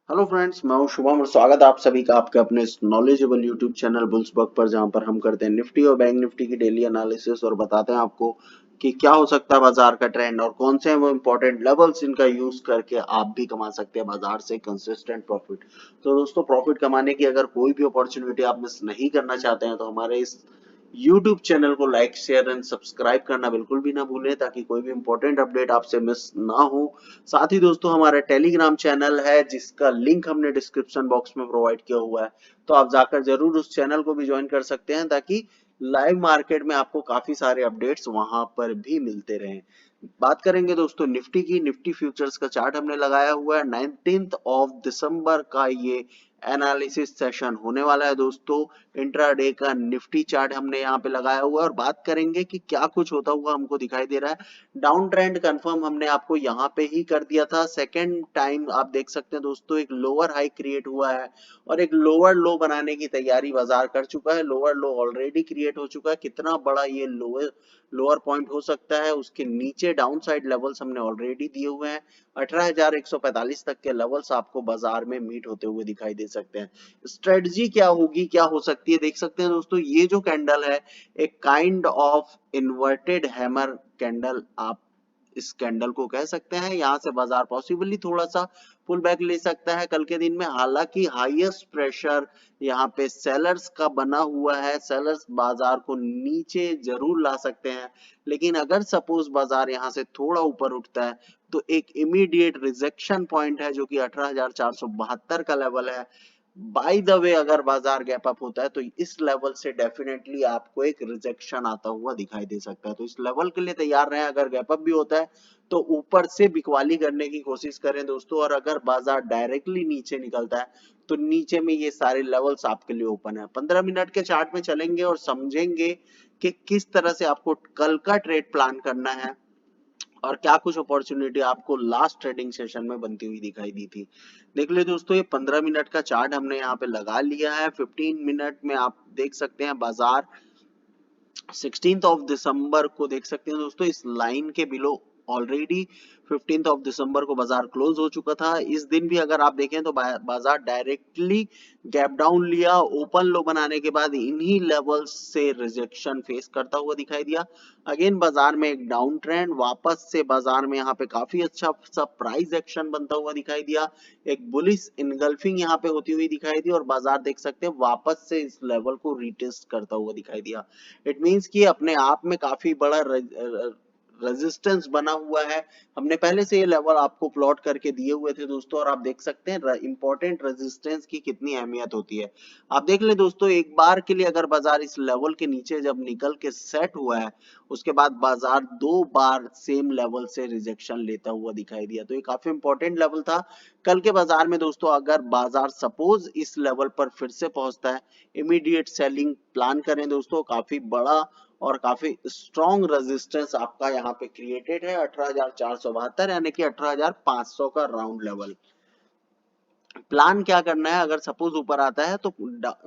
Hello friends, मैं हूं शुभम और स्वागत है आप सभी का आपके अपने इस नॉलेजेबल यूट्यूब चैनल बुल्सबर्ग पर, जहां पर हम करते हैं निफ्टी और बैंक निफ्टी की डेली एनालिसिस और बताते हैं आपको कि क्या हो सकता है बाजार का ट्रेंड और कौन से हैं वो इंपॉर्टेंट लेवल्स इनका यूज करके आप भी कमा सकते हैं बाजार से कंसिस्टेंट प्रॉफिट। तो दोस्तों, प्रॉफिट कमाने की अगर कोई भी अपॉर्चुनिटी आप मिस नहीं करना चाहते हैं तो हमारे इस यूट्यूब चैनल को लाइक शेयर एंड सब्सक्राइब करना बिल्कुल भी ना भूलें, ताकि कोई भी इंपॉर्टेंट अपडेट आपसे मिस ना हो। साथ ही दोस्तों, हमारा टेलीग्राम चैनल है जिसका लिंक हमने डिस्क्रिप्शन बॉक्स में प्रोवाइड किया हुआ है, तो आप जाकर जरूर उस चैनल को भी ज्वाइन कर सकते हैं, ताकि लाइव मार्केट में आपको काफी सारे अपडेट्स वहां पर भी मिलते रहें। बात करेंगे दोस्तों निफ्टी की। निफ्टी फ्यूचर्स का चार्ट हमने लगाया हुआ है। 19 ऑफ दिसंबर का ये एनालिसिस सेशन होने वाला है दोस्तों। इंट्राडे का निफ्टी चार्ट हमने यहाँ पे लगाया हुआ है और बात करेंगे कि क्या कुछ होता हुआ हमको दिखाई दे रहा है। डाउन ट्रेंड कंफर्म हमने आपको यहाँ पे ही कर दिया था। सेकेंड टाइम आप देख सकते हैं दोस्तों, एक लोअर हाई क्रिएट हुआ है और एक लोअर लो बनाने की तैयारी बाजार कर चुका है। लोअर लो ऑलरेडी क्रिएट हो चुका है। कितना बड़ा ये लोअर पॉइंट हो सकता है, उसके नीचे डाउन साइड लेवल्स हमने ऑलरेडी दिए हुए हैं। 18,145 तक के लेवल्स आपको बाजार में मीट होते हुए दिखाई दे सकते हैं। स्ट्रेटजी क्या होगी, क्या हो सकती है, देख सकते हैं दोस्तों, ये जो कैंडल है एक kind of inverted hammer candle आप इस कैंडल को कह सकते हैं। यहां से बाजार पॉसिबली थोड़ा सा पुल बैक ले सकता है कल के दिन में। हालांकि हाईएस्ट प्रेशर यहाँ पे सेलर्स का बना हुआ है। सेलर्स बाजार को नीचे जरूर ला सकते हैं, लेकिन अगर सपोज बाजार यहाँ से थोड़ा ऊपर उठता है तो एक इमीडिएट रिजेक्शन पॉइंट है जो कि 18,472 का लेवल है। बाय द वे, अगर बाजार गैप अप होता है तो इस लेवल से डेफिनेटली आपको एक रिजेक्शन आता हुआ दिखाई दे सकता है, तो इस लेवल के लिए तैयार रहें। अगर गैप अप भी होता है तो ऊपर से बिकवाली करने की कोशिश करें दोस्तों, और अगर बाजार डायरेक्टली नीचे निकलता है तो नीचे में ये सारे लेवल्स आपके लिए ओपन है। 15 मिनट के चार्ट में चलेंगे और समझेंगे कि किस तरह से आपको कल का ट्रेड प्लान करना है और क्या कुछ अपॉर्चुनिटी आपको लास्ट ट्रेडिंग सेशन में बनती हुई दिखाई दी थी। देख ले दोस्तों, ये 15 मिनट का चार्ट हमने यहाँ पे लगा लिया है। 15 मिनट में आप देख सकते हैं बाजार 16 ऑफ दिसंबर को देख सकते हैं दोस्तों, इस लाइन के बिलो ऑलरेडी 15 ऑफ दिसंबर को बाजार क्लोज हो चुका था। इस दिन भी अगर आप देखें तो बाजार डायरेक्टली गैप डाउन लिया, ओपन लो बनाने के बाद इन्हीं लेवल्स से रिजेक्शन फेस करता हुआ दिखाई दिया। अगेन बाजार में एक डाउन ट्रेंड, वापस से बाजार में यहाँ पे काफी अच्छा सा प्राइस एक्शन बनता हुआ दिखाई दिया। एक बुलिश इनगल्फिंग यहाँ पे होती हुई दिखाई दी और बाजार देख सकते हैं वापस से इस लेवल को रीटेस्ट करता हुआ दिखाई दिया। इट मींस कि अपने आप में काफी बड़ा रेजिस्टेंस बना हुआ है। हमने पहले से ये लेवल आपको प्लॉट करके दिए हुए थे दोस्तों, और आप देख सकते हैं इंपॉर्टेंट रेजिस्टेंस की कितनी अहमियत होती है। आप देख ले दोस्तों, एक बार के लिए अगर बाजार इस लेवल के नीचे जब निकल के सेट हुआ है, उसके बाद बाजार दो बार सेम लेवल से रिजेक्शन लेता हुआ दिखाई दिया, तो ये काफी इंपॉर्टेंट लेवल था कल के बाजार में दोस्तों। अगर बाजार सपोज इस लेवल पर फिर से पहुंचता है, इमीडिएट सेलिंग प्लान करें दोस्तों। काफी बड़ा और काफी स्ट्रॉन्ग रेजिस्टेंस आपका यहाँ पे क्रिएटेड है 18,472, यानी कि 18,500 का राउंड लेवल। प्लान क्या करना है, अगर सपोज ऊपर आता है तो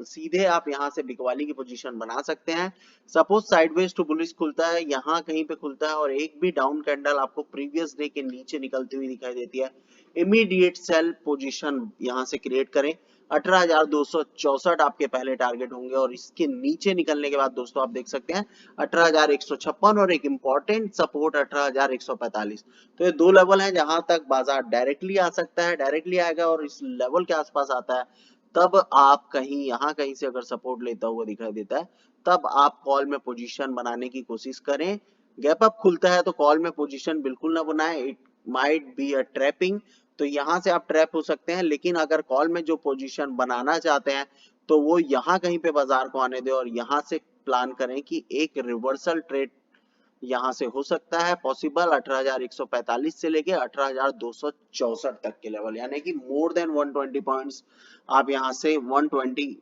सीधे आप यहां से बिकवाली की पोजीशन बना सकते हैं। सपोज साइडवेज टू बुलिश खुलता है, यहाँ कहीं पे खुलता है और एक भी डाउन कैंडल आपको प्रीवियस डे के नीचे निकलती हुई दिखाई देती है, इमीडिएट सेल पोजीशन यहां से क्रिएट करें। 18,264 आपके पहले टारगेट होंगे और इसके नीचे निकलने के बाद दोस्तों आप देख सकते हैं 18,156 और एक इंपॉर्टेंट सपोर्ट 18,145। तो ये दो लेवल हैं जहां तक बाजार डायरेक्टली आ सकता है, डायरेक्टली आएगा और इस लेवल के आसपास आता है, तब आप कहीं यहाँ कहीं से अगर सपोर्ट लेता हुआ दिखाई देता है, तब आप कॉल में पोजीशन बनाने की कोशिश करें। गैप अप खुलता है तो कॉल में पोजीशन बिल्कुल ना बनाएं, it might be a trapping. तो यहाँ से आप ट्रैप हो सकते हैं, लेकिन अगर कॉल में जो पोजीशन बनाना चाहते हैं तो वो यहाँ कहीं पे बाजार को आने दें और यहाँ से प्लान करें कि एक रिवर्सल ट्रेड यहां से हो सकता है पॉसिबल 18,145 से लेके 18,264 तक के लेवल, यानी कि मोर देन 120 पॉइंट्स आप यहां से 120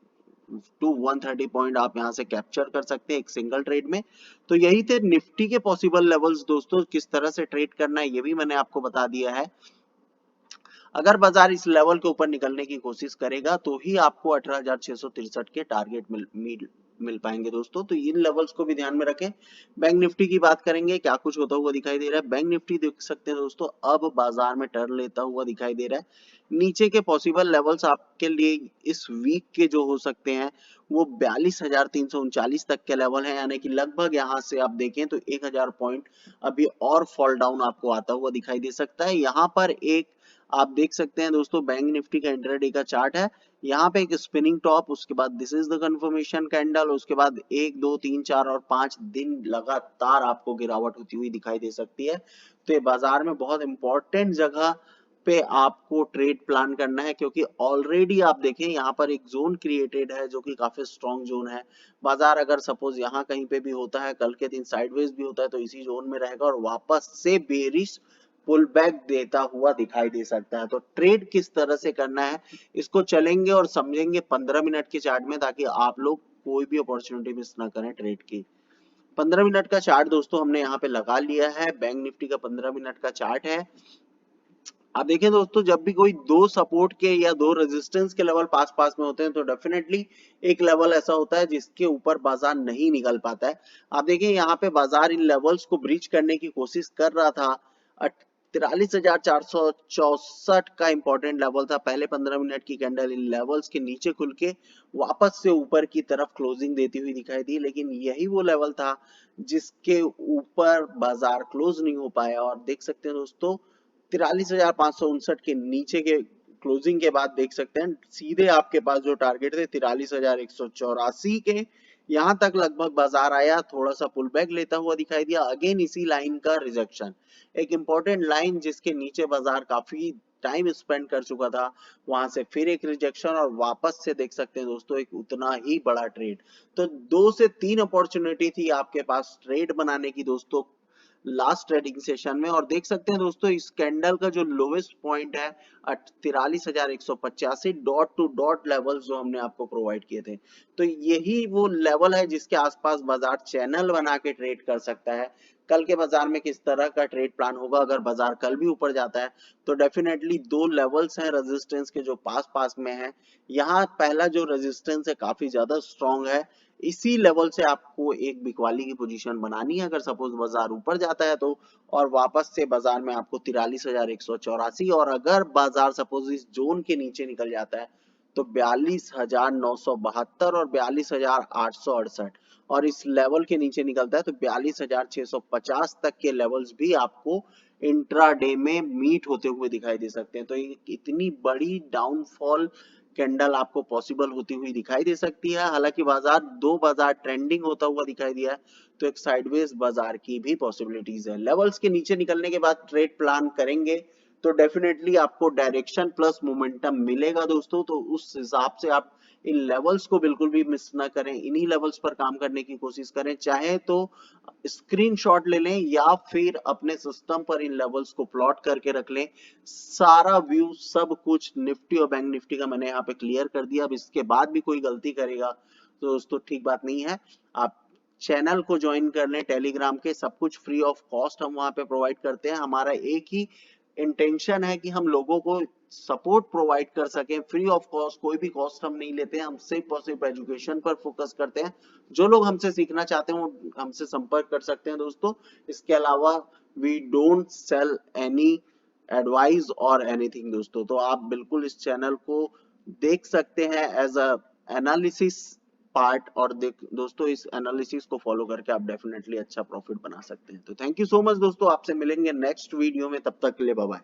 टू 130 पॉइंट आप यहां से कैप्चर कर सकते हैं एक सिंगल ट्रेड में। तो यही थे निफ्टी के पॉसिबल लेवल्स दोस्तों। किस तरह से ट्रेड करना है ये भी मैंने आपको बता दिया है। अगर बाजार इस लेवल के ऊपर निकलने की कोशिश करेगा तो ही आपको 18,663 के टारगेट मिल पाएंगे दोस्तों। तो इन लेवल्स को भी ध्यान में रखें। बैंक निफ्टी की बात करेंगे, क्या कुछ होता हुआ दिखाई दे रहा है। बैंक निफ्टी देख सकते हैं दोस्तों, अब बाजार में टर्न लेता हुआ दिखाई दे रहा है। नीचे के पॉसिबल लेवल्स आपके लिए इस वीक के जो हो सकते हैं वो 42,339 तक के लेवल है, यानी कि लगभग यहाँ से आप देखें तो 1000 पॉइंट अभी और फॉल डाउन आपको आता हुआ दिखाई दे सकता है। यहाँ पर एक आप देख सकते हैं दोस्तों, बैंक निफ्टी का इंट्राडे का चार्ट है। यहाँ पे एक स्पिनिंग टॉप, उसके बाद this is the confirmation candle, उसके बाद 1 2 3 4 और 5 दिन लगातार आपको गिरावट होती हुई दिखाई दे सकती है। तो ये बाजार में बहुत इंपॉर्टेंट जगह पे आपको ट्रेड प्लान करना है, क्योंकि ऑलरेडी आप देखें यहाँ पर एक जोन क्रिएटेड है जो कि काफी स्ट्रॉन्ग जोन है। बाजार अगर सपोज यहाँ कहीं पे भी होता है, कल के दिन साइडवेज भी होता है, तो इसी जोन में रहेगा और वापस से बेरिश पुल बैक देता हुआ दिखाई दे सकता है। तो ट्रेड किस तरह से करना है इसको चलेंगे और समझेंगे 15 मिनट के चार्ट में, ताकि आप लोग कोई भी अपॉर्चुनिटी मिस ना करें ट्रेड की। 15 मिनट का चार्ट दोस्तों हमने यहाँ पे लगा लिया है। बैंक निफ्टी का 15 मिनट का चार्ट है। आप देखें दोस्तों, जब भी कोई दो सपोर्ट के या दो रेजिस्टेंस के लेवल पास पास में होते हैं तो डेफिनेटली एक लेवल ऐसा होता है जिसके ऊपर बाजार नहीं निकल पाता है। आप देखें यहाँ पे बाजार इन लेवल्स को ब्रीच करने की कोशिश कर रहा था। 43,464 का इंपॉर्टेंट लेवल था। पहले 15 मिनट की कैंडल इन लेवल्स के नीचे खुल के वापस से ऊपर की तरफ क्लोजिंग देती हुई दिखाई दी, लेकिन यही वो लेवल था जिसके ऊपर बाजार क्लोज नहीं हो पाया। और देख सकते हैं दोस्तों, 43,559 के नीचे के क्लोजिंग के बाद देख सकते हैं सीधे आपके पास जो टारगेट थे 43,184 के, यहां तक लगभग बाजार आया, थोड़ा सा पुल बैक लेता हुआ दिखाई दिया। अगेन इसी लाइन का रिजेक्शन, एक इंपॉर्टेंट लाइन जिसके नीचे बाजार काफी टाइम स्पेंड कर चुका था, वहां से फिर एक रिजेक्शन और वापस से देख सकते हैं दोस्तों एक उतना ही बड़ा ट्रेड। तो 2 से 3 अपॉर्चुनिटी थी आपके पास ट्रेड बनाने की दोस्तों लास्ट ट्रेडिंग सेशन में। और देख सकते हैं दोस्तों, इस कैंडल का जो लोवेस्ट पॉइंट है 43,185 डॉट टू डॉट लेवल जो हमने आपको प्रोवाइड किए थे, तो यही वो लेवल है जिसके आसपास बाजार चैनल बना के ट्रेड कर सकता है। कल के बाजार में किस तरह का ट्रेड प्लान होगा, अगर बाजार कल भी ऊपर जाता है तो डेफिनेटली दो लेवल्स हैं रेजिस्टेंस के जो पास पास में है। यहाँ पहला जो रेजिस्टेंस है काफी ज्यादा स्ट्रॉन्ग है, इसी लेवल से आपको एक बिकवाली की पोजीशन बनानी है अगर सपोज बाजार ऊपर जाता है तो। और वापस से बाजार में आपको 43,184, और अगर बाजार सपोज इस जोन के नीचे निकल जाता है तो 42,972 और 42,868, और इस लेवल के नीचे निकलता है तो 42,650 तक के लेवल्स भी आपको इंट्राडे में मीट होते हुए दिखाई दे सकते हैं। तो इतनी बड़ी डाउनफॉल कैंडल आपको पॉसिबल होती हुई दिखाई दे सकती है। हालांकि बाजार ट्रेंडिंग होता हुआ दिखाई दिया है, तो एक साइडवेज बाजार की भी पॉसिबिलिटीज है। लेवल्स के नीचे निकलने के बाद ट्रेड प्लान करेंगे तो डेफिनेटली आपको डायरेक्शन प्लस मोमेंटम मिलेगा दोस्तों। तो उस हिसाब से आप इन लेवल्स को बिल्कुल भी मिस ना करें, इन्हीं लेवल्स पर काम करने की कोशिश करें। चाहे तो स्क्रीनशॉट ले लें या फिर अपने सिस्टम पर इन लेवल्स को प्लॉट करके रख लें। सारा व्यू सब कुछ निफ्टी और बैंक निफ्टी का मैंने यहाँ पे क्लियर कर दिया। अब इसके बाद भी कोई गलती करेगा तो दोस्तों ठीक बात नहीं है। आप चैनल को ज्वाइन कर लें टेलीग्राम के, सब कुछ फ्री ऑफ कॉस्ट हम वहां पे प्रोवाइड करते हैं। हमारा एक ही इंटेंशन है कि हम लोगों को सपोर्ट प्रोवाइड कर सकें फ्री ऑफ कॉस्ट, कोई भी कॉस्ट हम नहीं लेते हैं। हम सिर्फ और सिर्फ एजुकेशन पर फोकस करते हैं। जो लोग हमसे सीखना चाहते हैं वो हमसे संपर्क कर सकते हैं दोस्तों। इसके अलावा we don't sell any advice और एनीथिंग दोस्तों। तो आप बिल्कुल इस चैनल को देख सकते हैं एज अ एनालिसिस पार्ट, और देख दोस्तों इस एनालिसिस को फॉलो करके आप डेफिनेटली अच्छा प्रॉफिट बना सकते हैं। तो थैंक यू सो मच दोस्तों, आपसे मिलेंगे नेक्स्ट वीडियो में, तब तक के लिए बाय बाय।